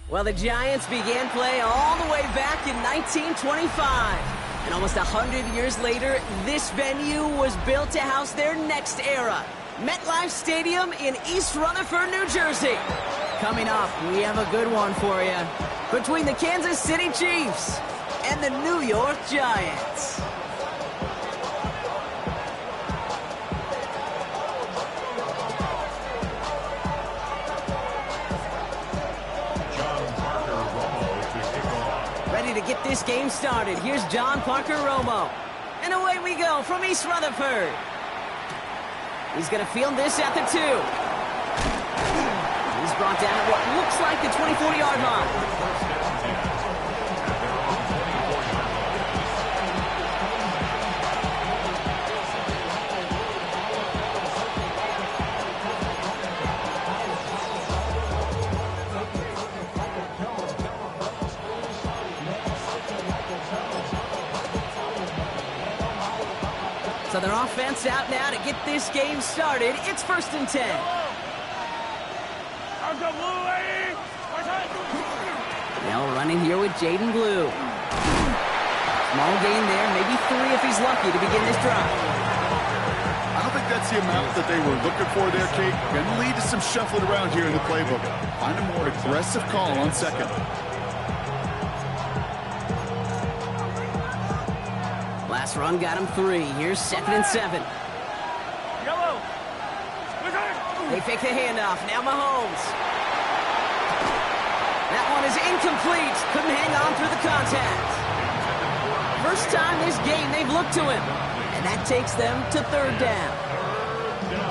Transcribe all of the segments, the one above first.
Well, the Giants began play all the way back in 1925. And almost 100 years later, this venue was built to house their next era. MetLife Stadium in East Rutherford, New Jersey. Coming up, we have a good one for you. Between the Kansas City Chiefs and the New York Giants. To get this game started, here's John Parker Romo. And away we go from East Rutherford. He's going to field this at the 2. He's brought down at what looks like the 24-yard line. So their offense out now to get this game started. It's 1st and 10. Now running here with Jaden Blue. Small gain there, maybe 3 if he's lucky to begin this drive. I don't think that's the amount that they were looking for there, Kate. Going to lead to some shuffling around here in the playbook. Find a more aggressive call on 2nd. Last run got him 3. Here's 2nd and 7. They fake the handoff. Now Mahomes. That one is incomplete. Couldn't hang on through the contact. First time this game they've looked to him. And that takes them to 3rd down.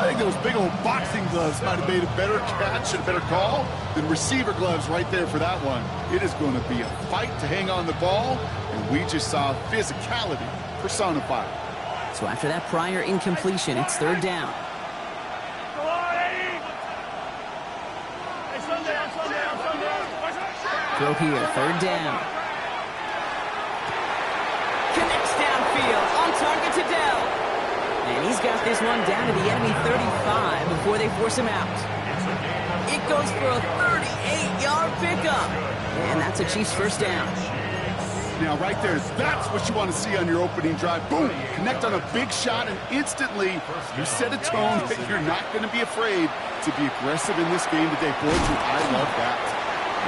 I think those big old boxing gloves might have made a better catch and a better call than receiver gloves right there for that one. It is going to be a fight to hang on the ball, and we just saw physicality personified. So after that prior incompletion, it's 3rd down. Throw here, 3rd down. Connects downfield, on target to Dell. And he's got this one down to the enemy 35 before they force him out. It goes for a 38-yard pickup. And that's a Chiefs 1st down. Now, right there, that's what you want to see on your opening drive. Boom! Connect on a big shot, and instantly you set a tone that you're not going to be afraid to be aggressive in this game today. Boy, I love that.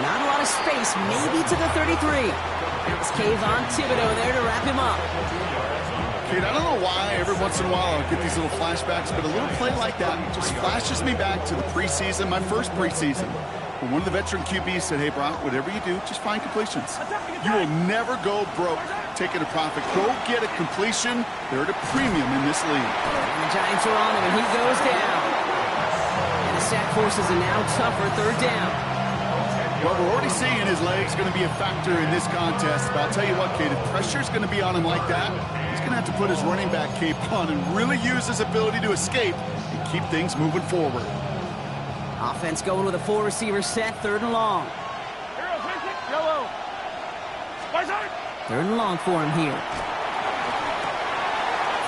Not a lot of space, maybe to the 33. It's Kayvon Thibodeau there to wrap him up. Kate, I don't know why every once in a while I'll get these little flashbacks, but a little play like that just flashes me back to the preseason, my first preseason. When one of the veteran QBs said, hey, Brock, whatever you do, just find completions. You will never go broke taking a profit. Go get a completion. They're at a premium in this league. And the Giants are on him, and he goes down. And the sack forces a now tougher 3rd down. Well, we're already seeing his legs going to be a factor in this contest. But I'll tell you what, Kate, if pressure's going to be on him like that, he's going to have to put his running back cape on and really use his ability to escape and keep things moving forward. Offense going with a 4-receiver set, 3rd and long. 3rd and long for him here.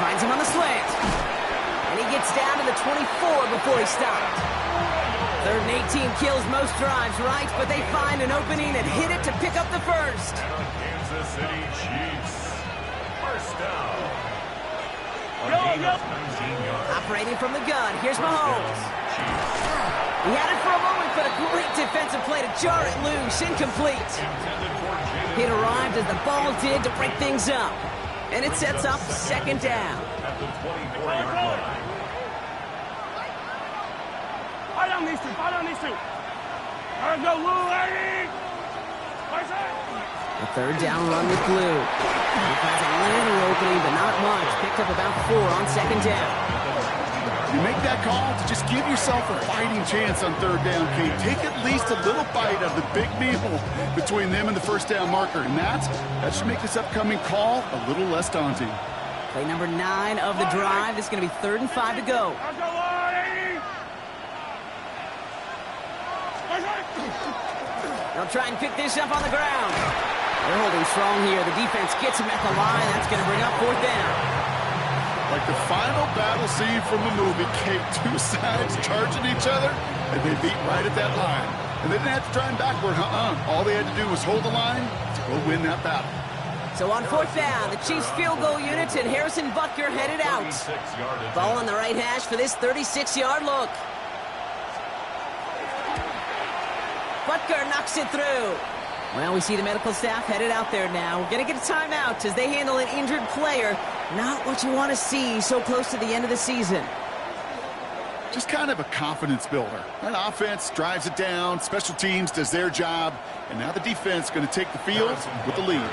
Finds him on the slant. And he gets down to the 24 before he stopped. 3rd and 18 kills most drives, right? But they find an opening and hit it to pick up the 1st. Kansas City Chiefs. 1st down. Operating from the gun, here's Mahomes. He had it for a moment, but a great defensive play to jar it loose, incomplete. It arrived as the ball did to break things up. And it sets up 2nd down. At the 24-yard line. The 3rd down run with Blue. He finds a little opening, but not much. Picked up about 4 on 2nd down. You make that call to just give yourself a fighting chance on third down, Kate. Take at least a little bite of the big meal between them and the first down marker. And that should make this upcoming call a little less daunting. Play number 9 of the drive. This is going to be 3rd and 5 to go. They'll try and pick this up on the ground. They're holding strong here. The defense gets him at the line. That's going to bring up 4th down. Like the final battle scene from a movie, Kate, two sides charging each other, and they beat right at that line. And they didn't have to try and backward, All they had to do was hold the line to go win that battle. So on 4th down, the Chiefs field goal unit and Harrison Butker headed out. Ball on the right hash for this 36-yard look. Butker knocks it through. Well, we see the medical staff headed out there now. We're going to get a timeout as they handle an injured player. Not what you want to see so close to the end of the season. Just kind of a confidence builder. That offense drives it down, special teams does their job, and now the defense going to take the field with the lead.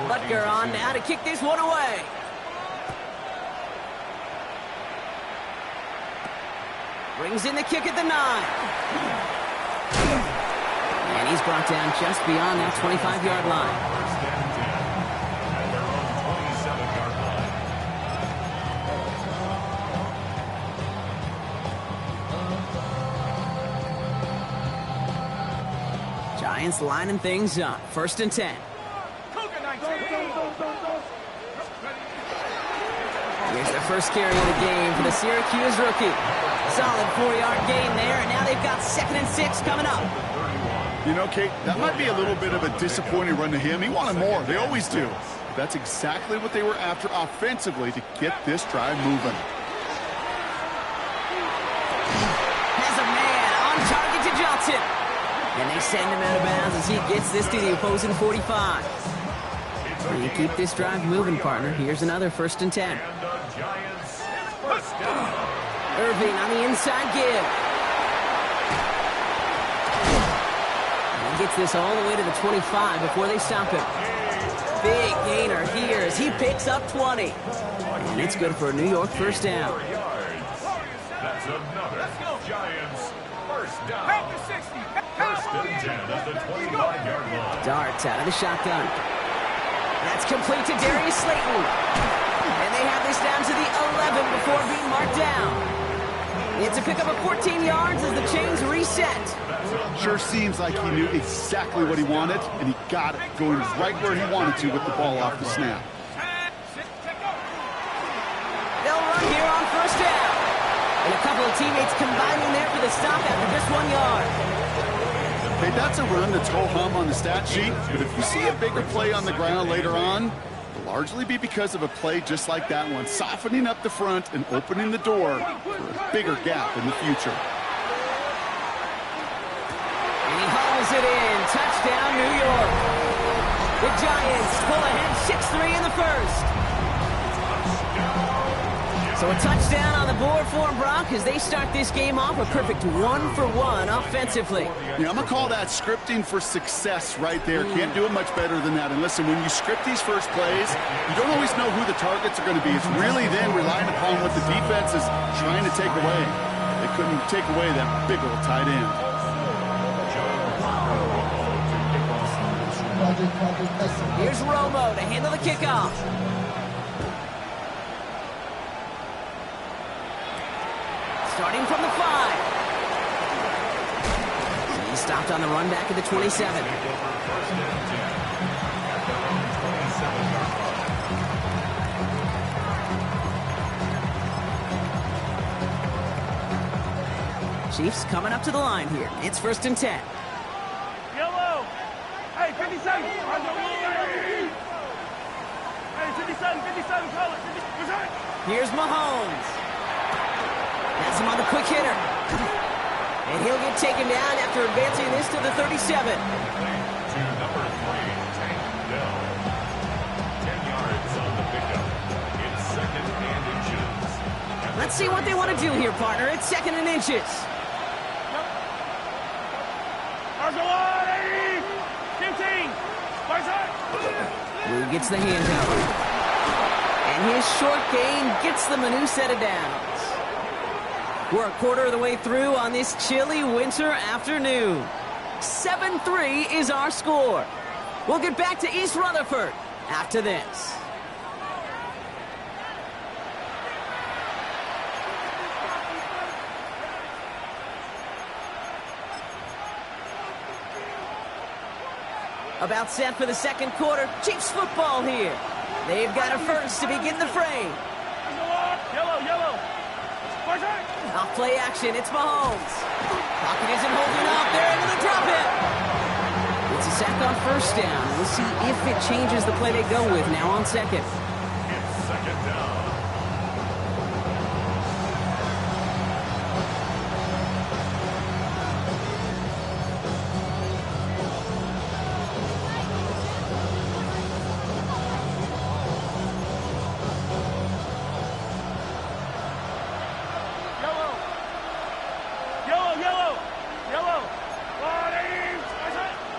Butker on now to kick this one away. Brings in the kick at the 9. And he's brought down just beyond that 25-yard line. Giants lining things up. 1st and 10. Here's their first carry of the game for the Syracuse rookie. Solid 4-yard gain there, and now they've got 2nd and 6 coming up. You know, Kate, that might be a little bit of a disappointing run to him. He wanted more. They always do. That's exactly what they were after offensively to get this drive moving. Has a man on target to Johnson. And they send him out of bounds as he gets this to the opposing 45. And you keep this drive moving, partner. Here's another 1st and 10. Irving on the inside give. And he gets this all the way to the 25 before they stop him. Big gainer here as he picks up 20. And it's good for a New York 1st down. That's another Giants 1st down. 1st and 10 at the 25-yard line. Darts out of the shotgun. That's complete to Darius Slayton. And they have this down to the 11 before being marked down. It's a pickup of 14 yards as the chains reset. Sure seems like he knew exactly what he wanted, and he got it, going right where he wanted to with the ball off the snap. They'll run here on 1st down. And a couple of teammates combining there for the stop after just 1 yard. Okay, that's a run that's ho-hum on the stat sheet, but if you see a bigger play on the ground later on, it'll largely be because of a play just like that one, softening up the front and opening the door for a bigger gap in the future. And he hauls it in. Touchdown, New York. The Giants pull ahead 6-3 in the 1st. So a touchdown on the board for them, Brock, as they start this game off a perfect 1-for-1 offensively. Yeah, I'm going to call that scripting for success right there. Can't do it much better than that. And listen, when you script these first plays, you don't always know who the targets are going to be. It's really then relying upon what the defense is trying to take away. They couldn't take away that big old tight end. Here's Romo to handle the kickoff. Starting from the 5. He's stopped on the run back at the 27. Chiefs coming up to the line here. It's 1st and 10. Yellow. Hey, 57. Hey, 57, call it. Here's Mahomes. Has him on the quick hitter. And he'll get taken down after advancing this to the 37. To number 3, Tank Dell. 10 yards on the pickup. It's 2nd and inches. Let's see what they want to do here, partner. It's 2nd and inches. Argolani! 15. Blue gets the handout. And his short gain gets them a new set of downs. We're a quarter of the way through on this chilly winter afternoon. 7-3 is our score. We'll get back to East Rutherford after this. About set for the second quarter. Chiefs football here. They've got a first to begin the frame. Yellow, yellow. Off play action, it's Mahomes. Pocket isn't holding up. They're into the drop it. It's a sack on first down. We'll see if it changes the play they go with now on second. It's second down.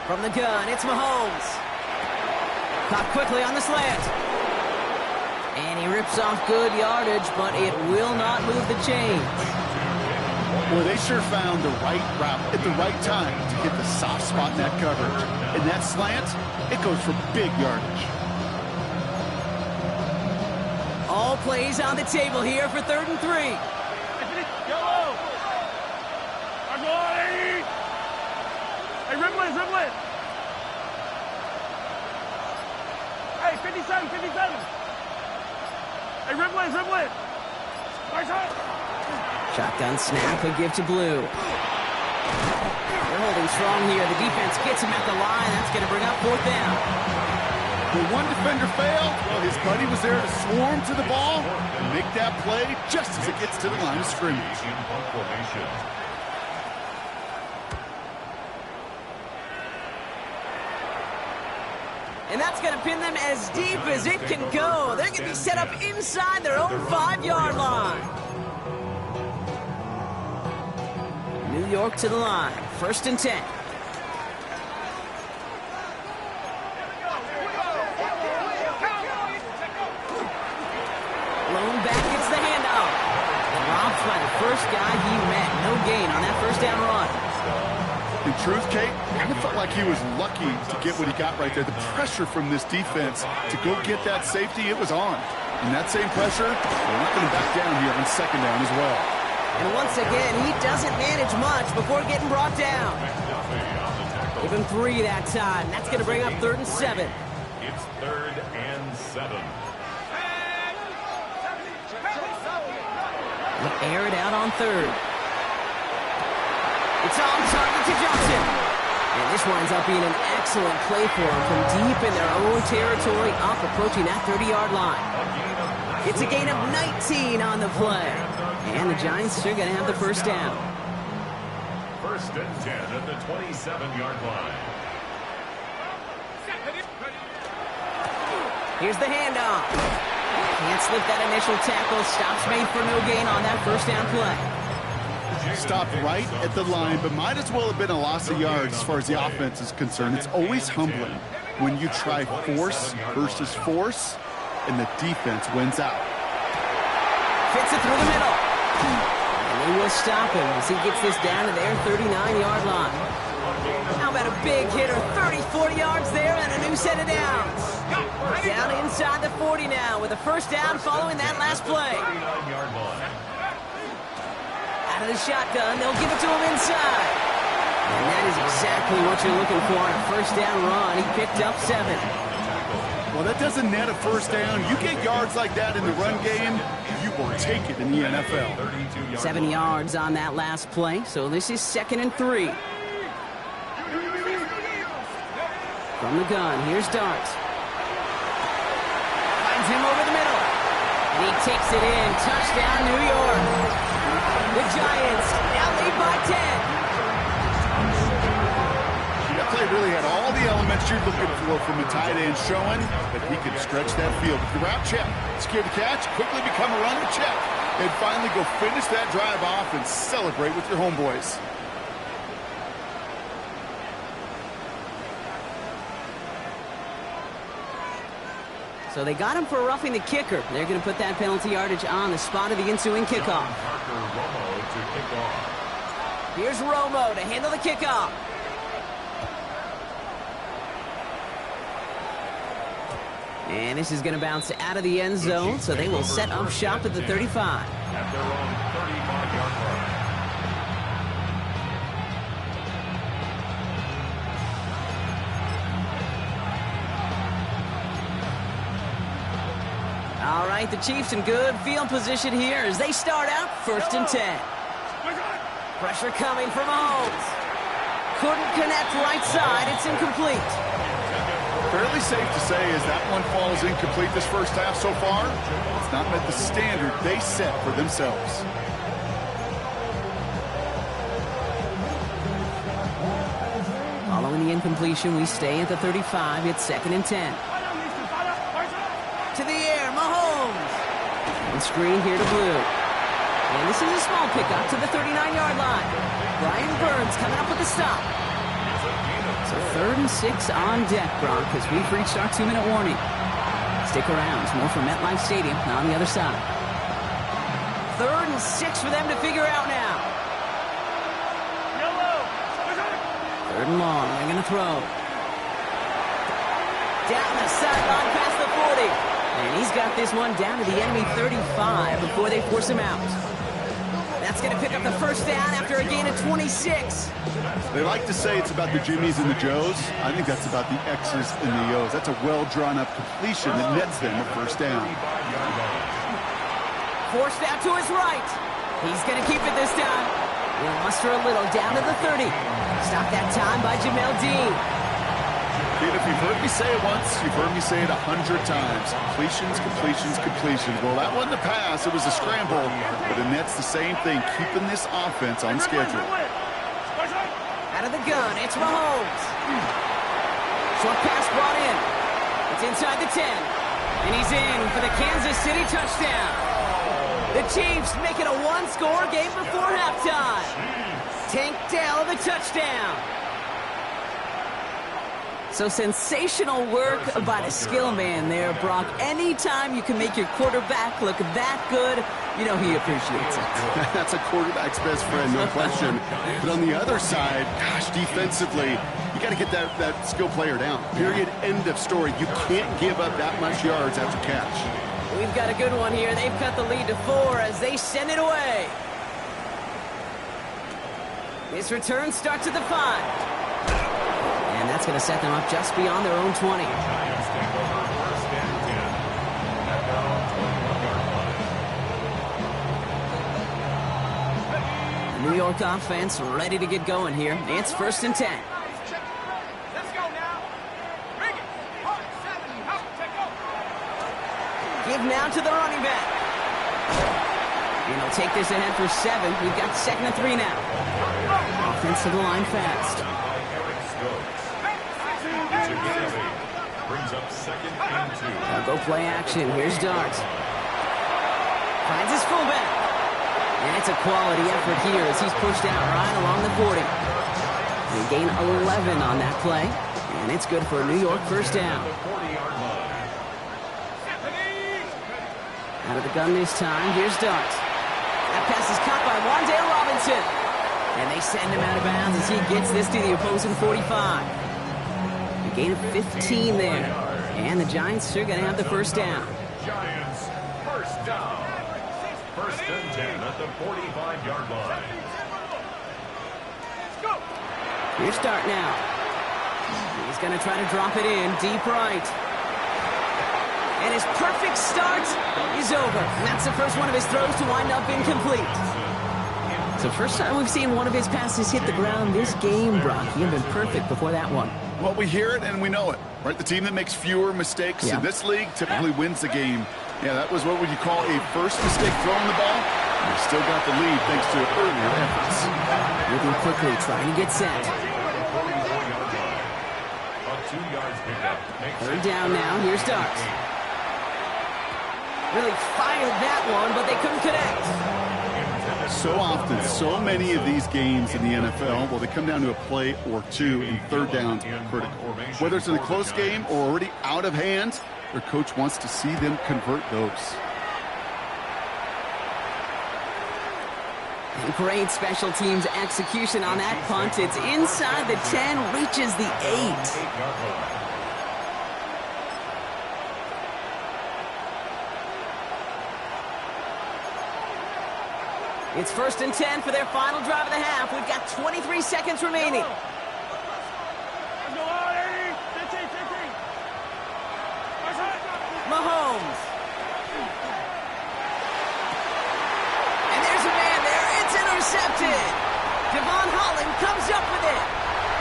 From the gun, it's Mahomes. Caught quickly on the slant. And he rips off good yardage, but it will not move the chains. Well, they sure found the right route at the right time to hit the soft spot in that coverage. And that slant, it goes for big yardage. All plays on the table here for 3rd and 3. Yellow. Hey, Ripley, Ripley. Hey, 57, 57. Hey, Ripley, Ripley. Nice hit. Shotgun snap, a give to Blue. They're holding strong here. The defense gets him at the line. That's going to bring up 4th down. When one defender failed, well, his buddy was there to swarm to the ball and make that play just as it gets to the line of scrimmage. In punt formation. And that's going to pin them as deep as it can go. They're going to be set up inside their own 5-yard line. New York to the line. 1st and 10. Blown back, it's the handoff. Dropped by the first guy he met. No gain on that 1st down run. In truth, Kate, kind of felt like he was lucky to get what he got right there. The pressure from this defense to go get that safety, it was on. And that same pressure, they're not going to back down here on 2nd down as well. And once again, he doesn't manage much before getting brought down. Give him 3 that time. That's going to bring up 3rd and 7. It's 3rd and 7. They'll air it out on 3rd. It's on target to Johnson. And this winds up being an excellent play for him from deep in their own territory, up approaching that 30-yard line. It's a gain of 19 on the play. And the Giants are going to have the 1st down. 1st and 10 at the 27-yard line. Here's the handoff. Can't slip that initial tackle. Stops made for no gain on that 1st down play. Stopped right at the line, but might as well have been a loss of yards as far as the offense is concerned. It's always humbling when you try force versus force, and the defense wins out. Fits it through the middle. And they will stop him as he gets this down to their 39-yard line. How about a big hitter, 30, 40 yards there, and a new set of downs. Down inside the 40 now with a 1st down following that last play. 39-yard line. Out of the shotgun, they'll give it to him inside. And that is exactly what you're looking for on a 1st down run. He picked up 7. Well, that doesn't net a 1st down. You get yards like that in the run game, you will take it in the NFL. 7 yards on that last play, so this is 2nd and 3. From the gun, here's Dart. Finds him over the middle. And he takes it in. Touchdown, New York. The Giants now lead by 10. That play really had all the elements you're looking for from a tight end showing, but he could stretch that field. The route check, secure the catch, quickly become a runner check, and finally go finish that drive off and celebrate with your homeboys. So they got him for roughing the kicker. They're going to put that penalty yardage on the spot of the ensuing kickoff. Parker Romo to to kick off. Here's Romo to handle the kickoff. And this is going to bounce out of the end zone, so they will set up shop at the 35. At their own 35-yard line. All right, the Chiefs in good field position here as they start out 1st and 10. Pressure coming from Mahomes. Couldn't connect right side. It's incomplete. Fairly safe to say as that one falls incomplete this first half so far, it's not met the standard they set for themselves. Following the incompletion, we stay at the 35. It's 2nd and 10. To the air, Mahomes. And screen here to Blue. And this is a small pickup to the 39-yard line. Brian Burns coming up with the stop. So 3rd and 6 on deck, Gronk, as we've reached our 2-minute warning. Stick around. More from MetLife Stadium on the other side. 3rd and 6 for them to figure out now. 3rd and long. They're going to throw. Down the sideline past the 40. And he's got this one down to the enemy 35 before they force him out. That's going to pick up the first down after a gain of 26. They like to say it's about the Jimmies and the Joes. I think that's about the X's and the O's. That's a well-drawn-up completion that nets them a first down. Forced out to his right. He's going to keep it this time. He'll muster a little down to the 30. Stopped that time by Jamel Dean. Dude, if you've heard me say it once, you've heard me say it 100 times. Completions, completions, completions. Well, that wasn't a pass. It was a scramble. But the net's the same thing, keeping this offense on schedule. Out of the gun, it's Mahomes. Short pass brought in. It's inside the 10. And he's in for the Kansas City touchdown. The Chiefs make it a one-score game before halftime. Tank Dell the touchdown. So sensational work by the skill man there, Brock. Anytime you can make your quarterback look that good, you know he appreciates it. That's a quarterback's best friend, no question. But on the other side, gosh, defensively, you got to get that skill player down. Period, end of story. You can't give up that much yards after catch. We've got a good one here. They've cut the lead to 4 as they send it away. This return starts at the 5. And that's going to set them up just beyond their own 20. The New York offense ready to get going here. It's 1st and 10. Let's go now. Bring it. 7, up, take over. Give now to the running back. And he'll take this ahead for 7. We've got 2nd and 3 now. Offensive line fast. Brings up 2nd and 2. Now go play action. Here's Dart. Finds his fullback. And it's a quality effort here as he's pushed out right along the 40. They gain 11 on that play. And it's good for a New York first down. Out of the gun this time. Here's Dart. That pass is caught by Wan'Dale Robinson. And they send him out of bounds as he gets this to the opposing 45. Gain of 15 there. And the Giants are going to have the first down. Giants, first down. 1st and 10 at the 45-yard line. Here's Dart now. He's going to try to drop it in deep right. And his perfect start is over. And that's the first one of his throws to wind up incomplete. So first time we've seen one of his passes hit the ground this game, Brock. He had been perfect before that one. Well, we hear it and we know it, right? The team that makes fewer mistakes in this league typically wins the game. Yeah, that was what would you call a first mistake throwing the ball. They still got the lead thanks to earlier efforts. Moving quickly, trying to get set. 3rd down now. Here's Dart. Really fired that one, but they couldn't connect. So often, so many of these games in the NFL, well, they come down to a play or two, and 3rd downs are critical. Whether it's in a close game or already out of hand, their coach wants to see them convert those. And great special teams execution on that punt. It's inside the 10, reaches the 8. It's 1st and 10 for their final drive of the half. We've got 23 seconds remaining. Mahomes. And there's a man there. It's intercepted. Devon Holland comes up with it.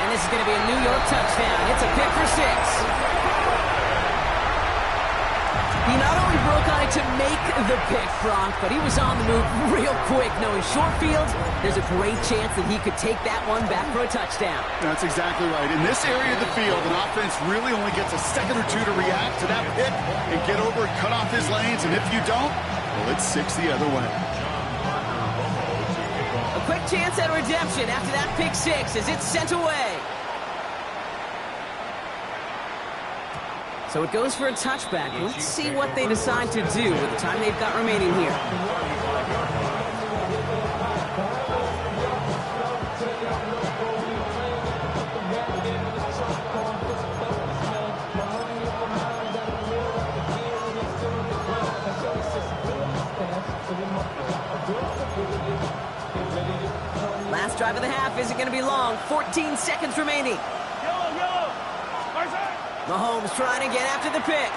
And this is going to be a New York touchdown. It's a pick for 6. He not only broke on it to make the pick, Brock, but he was on the move real quick. Knowing short fields, there's a great chance that he could take that one back for a touchdown. That's exactly right. In this area of the field, an offense really only gets a second or two to react to that pick and get over and cut off his lanes. And if you don't, well, it's 6 the other way. A quick chance at redemption after that pick 6 as it's sent away. So it goes for a touchback. Let's see what they decide to do with the time they've got remaining here. Last drive of the half isn't going to be long. 14 seconds remaining. Mahomes trying to get after the pick.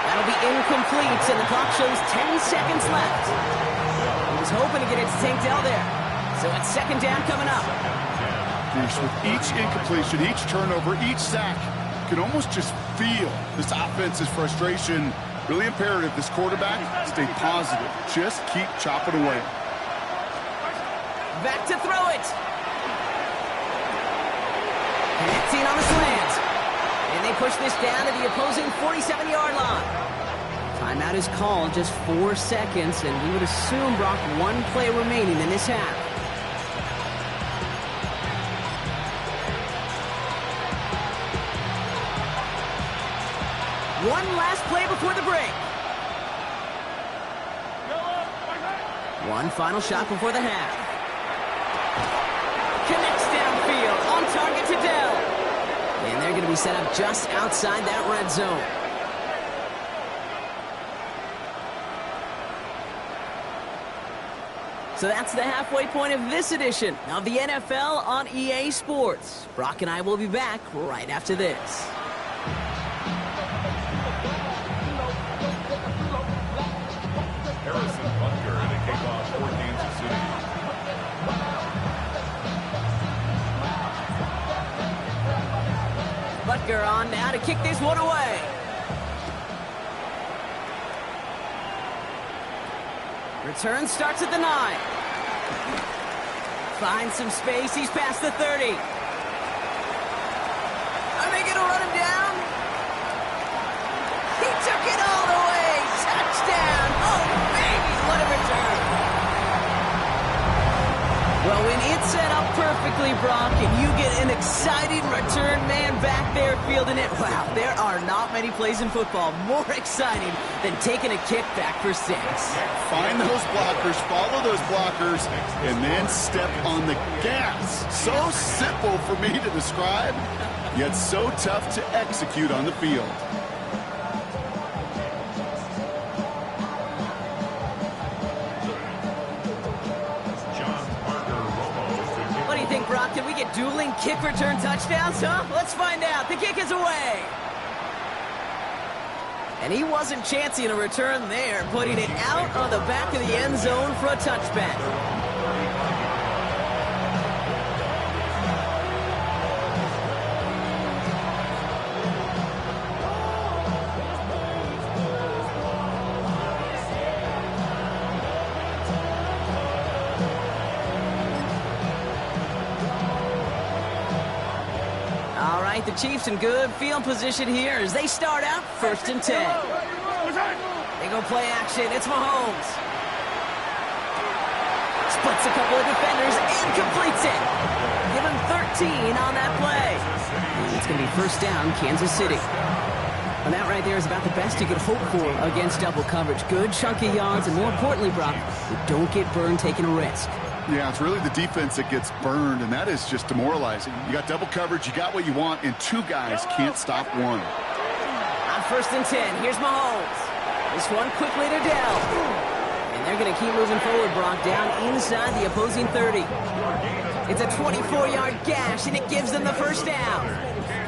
That'll be incomplete, and the clock shows 10 seconds left. He was hoping to get it to Tank Dell there. So it's 2nd down coming up. Bruce, with each incompletion, each turnover, each sack, you can almost just feel this offense's frustration. Really imperative, this quarterback, stay positive. Just keep chopping away. Back to throw it. Connecting on the slant. And they push this down to the opposing 47-yard line. Timeout is called, just 4 seconds, and we would assume, Brock, 1 play remaining in this half. One last play before the break. One final shot before the half. Connects downfield, on target to Dell. And they're going to be set up just outside that red zone. So that's the halfway point of this edition of the NFL on EA Sports. Brock and I will be back right after this. Harrison Butker in a kickoff for Kansas City. Butker on now to kick this one away. Return starts at the 9. Finds some space. He's past the 30. Are they going to run him down? He took it all the way. Touchdown. Oh, baby, what a return. Well, when it's set up perfectly, Brock, and you get an exciting return man back there fielding it, wow, there are not many plays in football more exciting than taking a kick back for 6. Find those blockers, follow those blockers, and then step on the gas. So simple for me to describe, yet so tough to execute on the field. Brock, can we get dueling kick return touchdowns, huh? Let's find out. The kick is away. And he wasn't chancing a return there, putting it out on the back of the end zone for a touchback. The Chiefs in good field position here as they start out 1st and 10. They go play action. It's Mahomes. Splits a couple of defenders and completes it. Give him 13 on that play. And it's going to be 1st down, Kansas City. And that right there is about the best you could hope for against double coverage. Good chunky yards, and more importantly, Brock, you don't get burned taking a risk. Yeah, it's really the defense that gets burned, and that is just demoralizing. You got double coverage, you got what you want, and two guys can't stop one. On 1st and 10, here's Mahomes. This one quickly to Dell. And they're going to keep moving forward, Brock, down inside the opposing 30. It's a 24-yard gash, and it gives them the first down.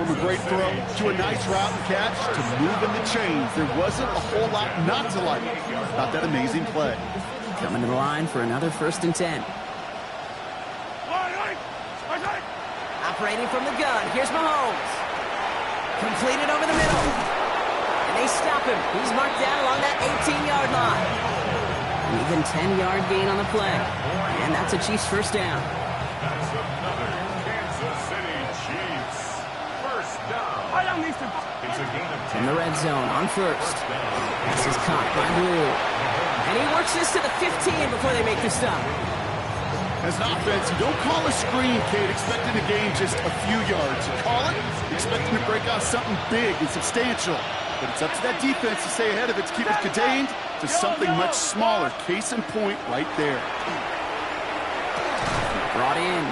From a great throw to a nice route and catch to moving the chains, there wasn't a whole lot not to like about that amazing play. Coming to the line for another 1st and 10. Operating from the gun, here's Mahomes. Completed over the middle. And they stop him. He's marked down along that 18-yard line. An even 10-yard gain on the play. And that's a Chiefs first down. That's another Kansas City Chiefs first down. It's a gain of 10. In the red zone on 1st. This is caught by Blue. And he works this to the 15 before they make the stop. As an offense, you don't call a screen, Kate, expecting to gain just a few yards. You call it expecting to break out something big and substantial. But it's up to that defense to stay ahead of it, to keep it contained to something much smaller. Case in point right there. Brought in.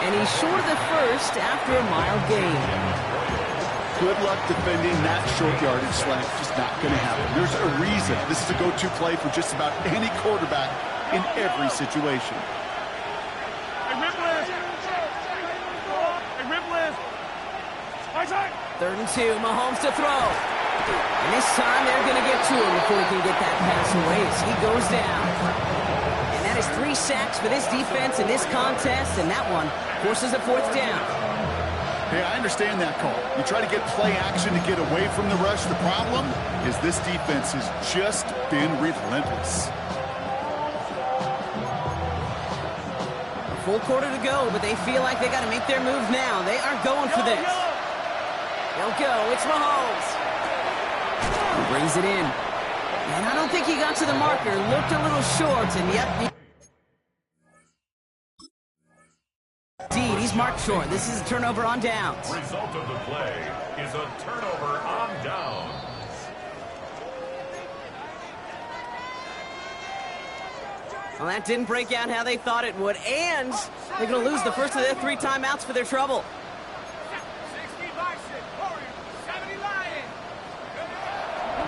And he's short of the first after a mild gain. Good luck defending that short yardage slant. Just not going to happen. There's a reason this is a go-to play for just about any quarterback in every situation. 3rd and 2, Mahomes to throw. And this time they're going to get to him before he can get that pass away as he goes down. And that is 3 sacks for this defense in this contest, and that one forces a 4th down. Hey, I understand that call. You try to get play action to get away from the rush. The problem is this defense has just been relentless. A full quarter to go, but they feel like they got to make their move now. They are going for this. They'll go. It's Mahomes. He brings it in. And I don't think he got to the marker. Looked a little short, and yet... Indeed, he's marked short. This is a turnover on downs. Result of the play is a turnover on downs. Well, that didn't break out how they thought it would, and they're going to lose the first of their 3 timeouts for their trouble.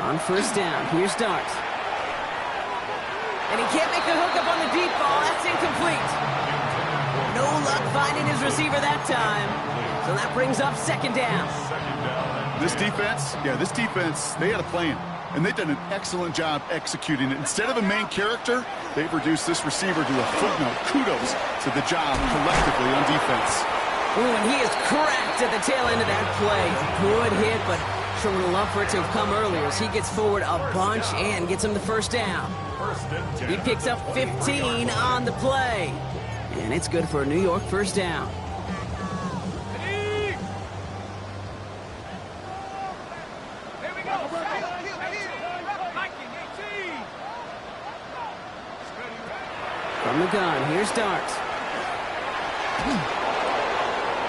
On 1st down, here's Dart. And he can't make the hook up on the deep ball. That's incomplete. No luck finding his receiver that time. So that brings up 2nd down. This defense, they had a plan. And they've done an excellent job executing it. Instead of a main character, they've reduced this receiver to a footnote. Kudos to the job collectively on defense. Ooh, and he is cracked at the tail end of that play. Good hit, but sure would have loved for it to have come earlier as he gets forward a bunch and gets him the 1st down. He picks up 15 on the play. And it's good for a New York 1st down. From the gun, here's Dart.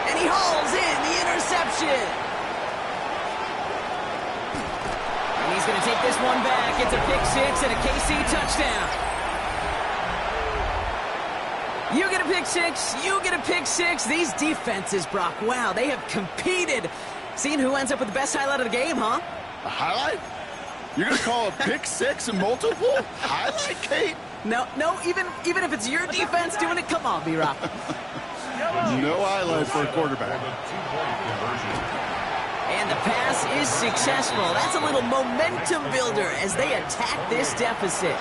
And he hauls in the interception. And he's going to take this one back. It's a pick 6 and a KC touchdown. You get a pick 6, you get a pick 6. These defenses, Brock, wow, they have competed. Seeing who ends up with the best highlight of the game, huh? A highlight? You're going to call a pick 6 and multiple? Highlight, Kate? No, even if it's your defense doing it, come on, B-Rock. No highlight for a quarterback. And the pass is successful. That's a little momentum builder as they attack this deficit.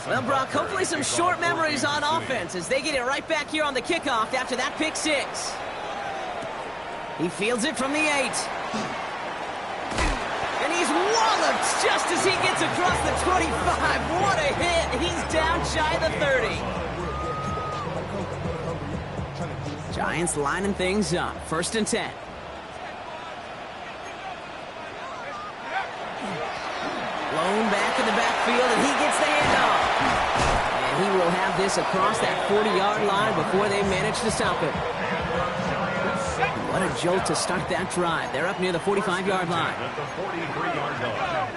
Well, Brock, hopefully some short memories on offense as they get it right back here on the kickoff after that pick 6. He fields it from the 8. And he's walloped just as he gets across the 25. What a hit. He's down shy of the 30. Giants lining things up. 1st and 10. Blown back in the backfield, and he gets the handoff. And he will have this across that 40-yard line before they manage to stop him. What a jolt to start that drive. They're up near the 45-yard line. At the 43-yard line.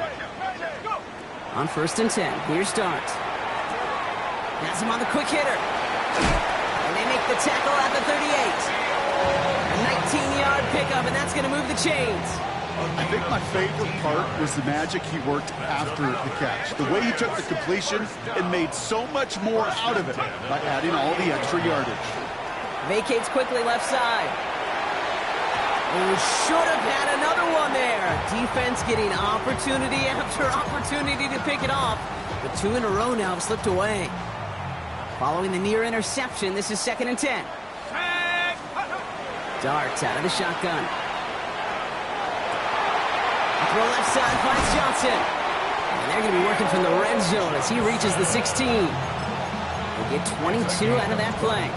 On 1st and 10, here's Dart. Has him on the quick hitter. And they make the tackle at the 38. A 19-yard pickup, and that's going to move the chains. I think my favorite part was the magic he worked after the catch. The way he took the completion and made so much more out of it by adding all the extra yardage. Vacates quickly left side. Oh, should have had another one there. Defense getting opportunity after opportunity to pick it off. But 2 in a row now have slipped away. Following the near interception, this is 2nd and 10. Dart out of the shotgun. Throw left side finds Johnson. And they're going to be working from the red zone as he reaches the 16. They get 22 out of that play.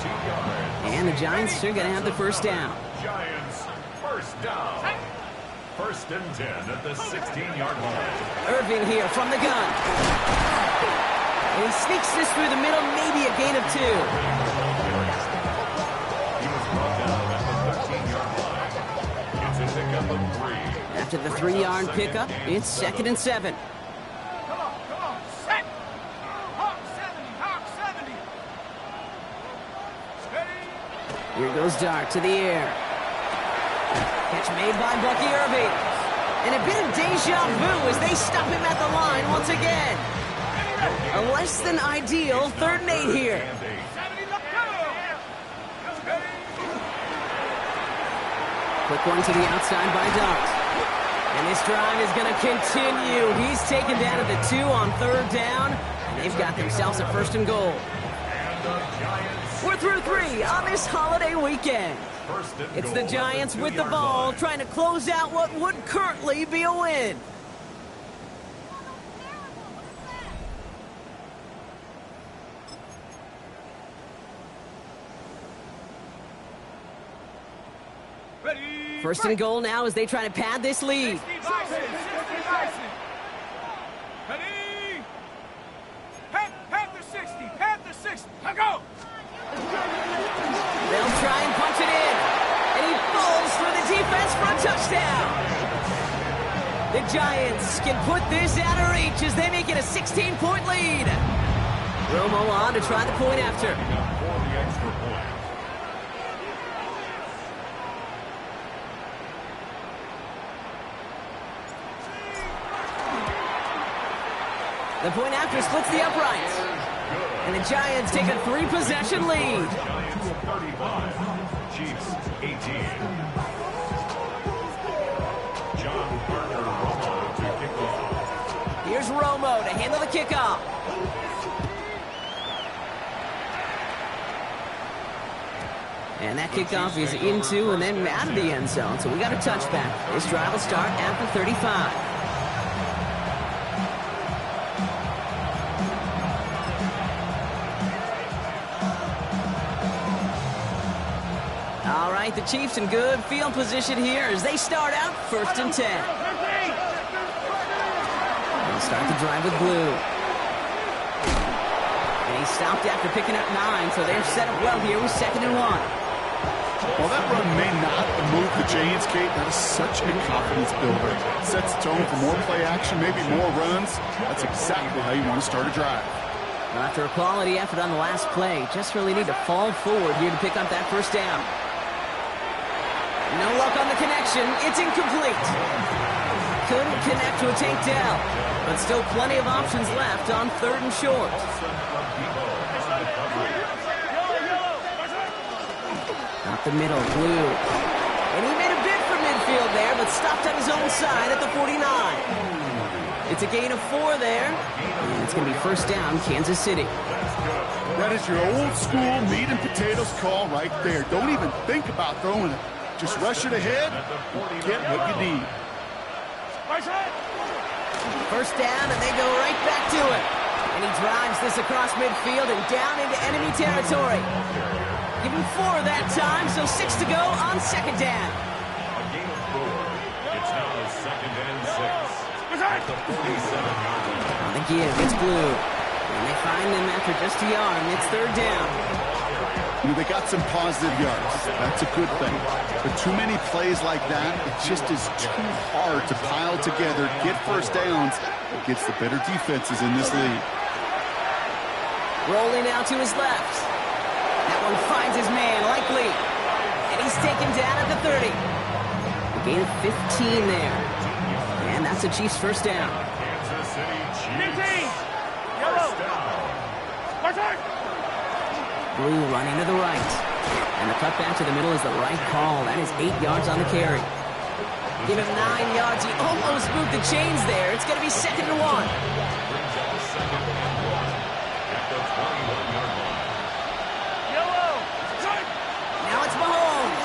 And the Giants are going to have the first down. Giants, first down. 1st and 10 at the 16-yard line. Irving here from the gun. And he sneaks this through the middle, maybe a gain of 2. He was brought down at the 13-yard line. It's a pickup of 3. After the 3-yard pickup, it's 2nd and 7. Come on, set. Hawk 70, Hawk 70. Steady. Here goes Dart to the air. Catch made by Bucky Irving. And a bit of deja vu as they stop him at the line once again. A less than ideal 3rd and 8 here. 70, let's go. Steady. Quick one to the outside by Dart. And this drive is going to continue. He's taken down at the 2 on 3rd down. And they've got themselves a 1st and goal. We're through 3 on this holiday weekend. It's the Giants with the ball, trying to close out what would currently be a win. Ready. 1st and goal now as they try to pad this lead. 60 Bison. Ready. Panther 60. Panther 60. Now go. They'll try and punch it in. And he falls through the defense for a touchdown. The Giants can put this out of reach as they make it a 16-point lead. Romo on to try the point after. For the extra point. The point after splits the uprights. And the Giants take a 3-possession lead. Giants 35, Chiefs 18. John Parker Romo to kick off. Here's Romo to handle the kickoff. And that kickoff is into and then out of the end zone. So we got a touchback. This drive will start at the 35. All right, the Chiefs in good field position here as they start out 1st and 10. They'll start the drive with blue. And he stopped after picking up 9, so they're set up well here with 2nd and 1. While that run may not move the Giants, Kate, that is such a confidence builder. Sets the tone for more play action, maybe more runs. That's exactly how you want to start a drive. Well, after a quality effort on the last play, just really need to fall forward here to pick up that 1st down. No luck on the connection. It's incomplete. Couldn't connect to a takedown, but still plenty of options left on 3rd and short. Up the middle, blue. And he made a bid for midfield there, but stopped on his own side at the 49. It's a gain of 4 there, and it's going to be 1st down, Kansas City. That is your old school meat and potatoes call right there. Don't even think about throwing it. Just rush it ahead, get what you need. 1st down, and they go right back to it. And he drives this across midfield and down into enemy territory. Give him 4 that time, so 6 to go on 2nd down. A gain of 4. It's now 2nd and 6. At the 47-yard line. On the give, it's blue. And they find them after just a yard, and it's 3rd down. They got some positive yards. That's a good thing. But too many plays like that, it just is too hard to pile together, get first downs against the better defenses in this league. Rolling out to his left. That one finds his man, likely. And he's taken down at the 30. A gain of 15 there. And that's a Chiefs first down. Kansas City Chiefs. Yellow. Blue running to the right. And the cutback to the middle is the right call. That is 8 yards on the carry. Give him 9 yards. He almost moved the chains there. It's going to be 2nd and 1. Brings up 2nd and 1 at the 21-yard line. Yellow. Now it's Mahomes.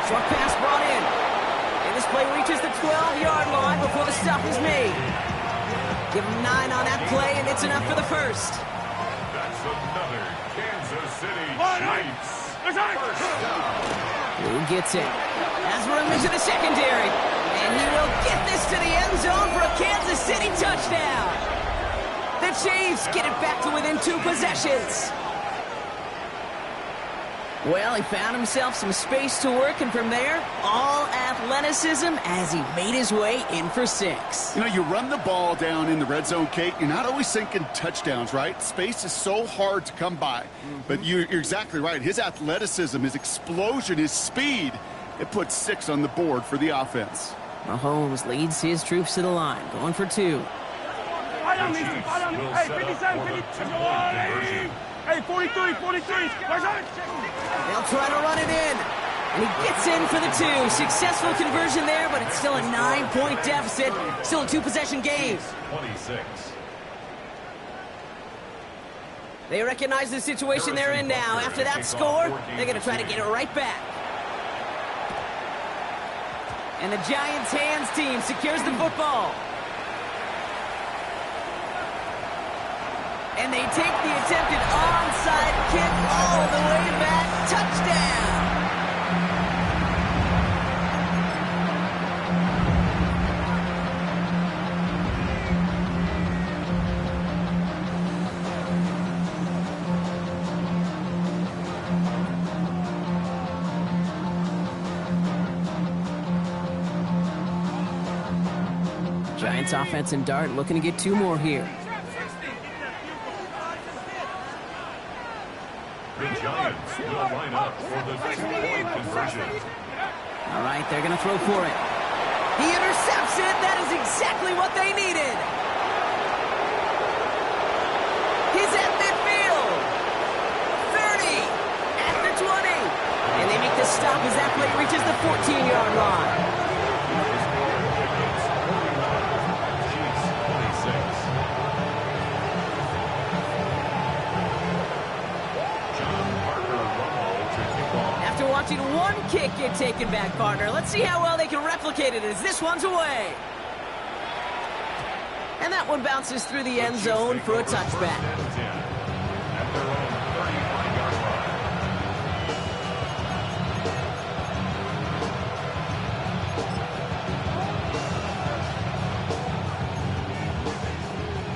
Short pass brought in. And this play reaches the 12-yard line before the stop is made. Give him 9 on that play, and it's enough for the first. That's another Kansas City Chiefs first down. Blue gets it. Has room into the secondary. And he will get this to the end zone for a Kansas City touchdown. The Chiefs get it back to within 2 possessions. Well, he found himself some space to work, and from there, all athleticism as he made his way in for 6. You know, you run the ball down in the red zone, Kate, you're not always thinking touchdowns, right? Space is so hard to come by. But you're exactly right. His athleticism, his explosion, his speed, it puts 6 on the board for the offense. Mahomes leads his troops to the line, going for 2. Hey, 57, 57. Hey, 43, 43. They'll try to run it in. And he gets in for the 2. Successful conversion there, but it's still a 9-point deficit. Still a 2-possession game. 26. They recognize the situation they're in now. After that score, they're going to try to get it right back. And the Giants' hands team secures the football. And they take the attempted onside kick all the way back. Touchdown! Giants offense and Dart looking to get 2 more here. The Giants will line up for the 2-point conversion. All right, they're going to throw for it. He intercepts it. That is exactly what they needed. He's at midfield. 30. At the 20. And they make the stop as that play reaches the 14-yard line. Watching one kick get taken back, partner. Let's see how well they can replicate it as this one's away. And that one bounces through the end zone for a touchback. At their own 35-yard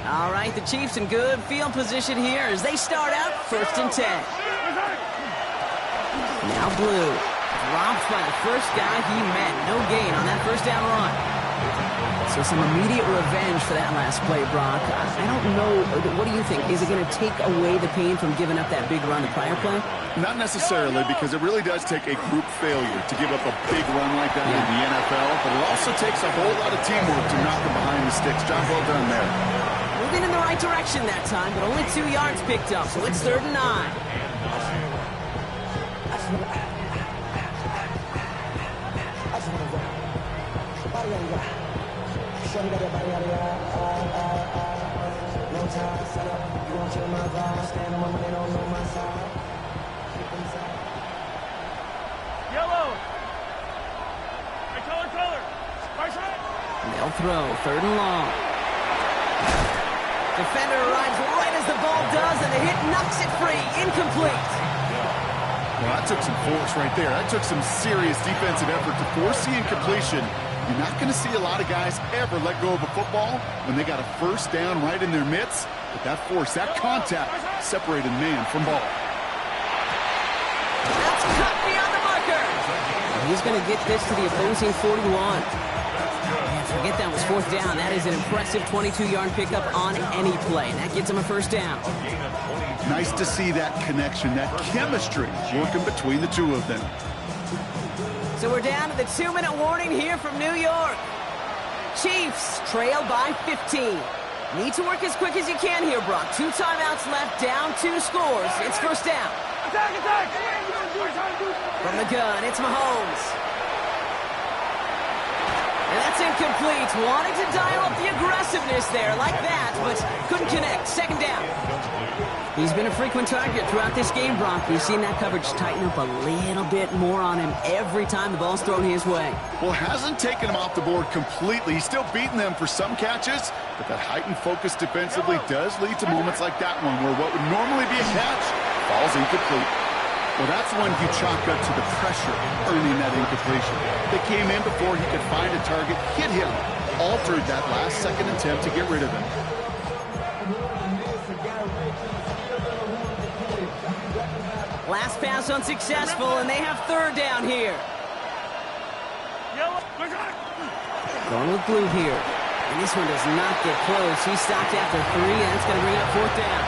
line. All right, the Chiefs in good field position here as they start out 1st and 10. Now Blue, dropped by the first guy he met. No gain on that first down run. So some immediate revenge for that last play, Brock. I don't know, what do you think? Is it going to take away the pain from giving up that big run the prior play? Not necessarily, because it really does take a group failure to give up a big run like that in the NFL, but it also takes a whole lot of teamwork to knock them behind the sticks. Job well done there. Moving in the right direction that time, but only 2 yards picked up, so it's 3rd and 9. Yellow. Hey, color. They'll throw 3rd and long. Defender arrives right as the ball does, and the hit knocks it free. Incomplete. Well, that took some force right there. That took some serious defensive effort to force the incompletion. You're not going to see a lot of guys ever let go of a football when they got a first down right in their midst. But that force, that contact, separated man from ball. Cut beyond the marker. He's going to get this to the opposing 41. Man, forget that was fourth down. That is an impressive 22-yard pickup on any play. And that gets him a first down. Nice to see that connection, that chemistry working between the two of them. So we're down to the 2-minute warning here from New York. Chiefs trail by 15. Need to work as quick as you can here, Brock. 2 timeouts left, down 2 scores. It's first down. Attack, attack! From the gun, it's Mahomes. And that's incomplete. Wanted to dial up the aggressiveness there like that, but couldn't connect. Second down. He's been a frequent target throughout this game, Brock. We've seen that coverage tighten up a little bit more on him every time the ball's thrown his way. Well, hasn't taken him off the board completely. He's still beating them for some catches, but that heightened focus defensively does lead to moments like that one where what would normally be a catch falls incomplete. Well, that's when you chalk up to the pressure earning that incompletion. They came in before he could find a target, hit him, altered that last-second attempt to get rid of him. Last pass unsuccessful, and they have third down here. Going with blue here. And this one does not get close. He stopped after 3, and that's going to bring up fourth down.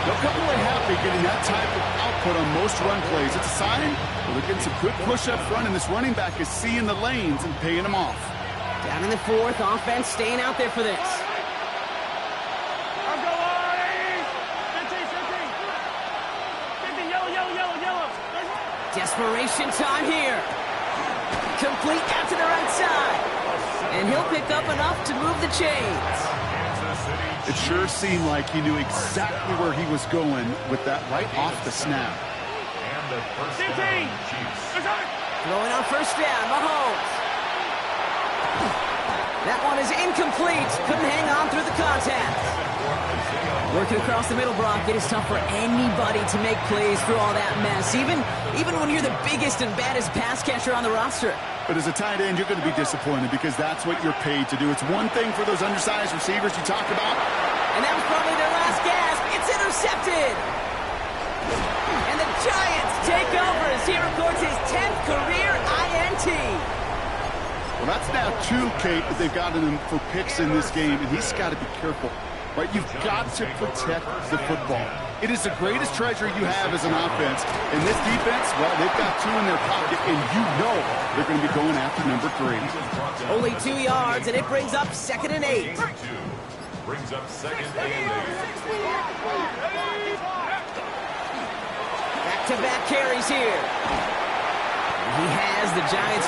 They'll come away happy getting that type of output on most run plays. It's a sign that they're getting some quick push up front, and this running back is seeing the lanes and paying them off. Down in the 4th, offense staying out there for this. Desperation time here. Complete out to the right side. And he'll pick up enough to move the chains. It sure seemed like he knew exactly where he was going with that right off the snap. Throwing on first down, Mahomes. That one is incomplete. Couldn't hang on through the contact. Working across the middle, Brock, it is tough for anybody to make plays through all that mess, even when you're the biggest and baddest pass catcher on the roster. But as a tight end, you're going to be disappointed because that's what you're paid to do. It's one thing for those undersized receivers you talk about. And that was probably their last gasp. It's intercepted. And the Giants take over as he records his 10th career INT. Well, that's now 2, Kate, that they've gotten him for picks in this game, and he's got to be careful. Right, you've got to protect the football. It is the greatest treasure you have as an offense. And this defense, well, they've got 2 in their pocket, and you know they're going to be going after number 3. Only 2 yards, and it brings up 2nd and 8. Brings up 2nd and 8. Back-to-back carries here. He has the Giants.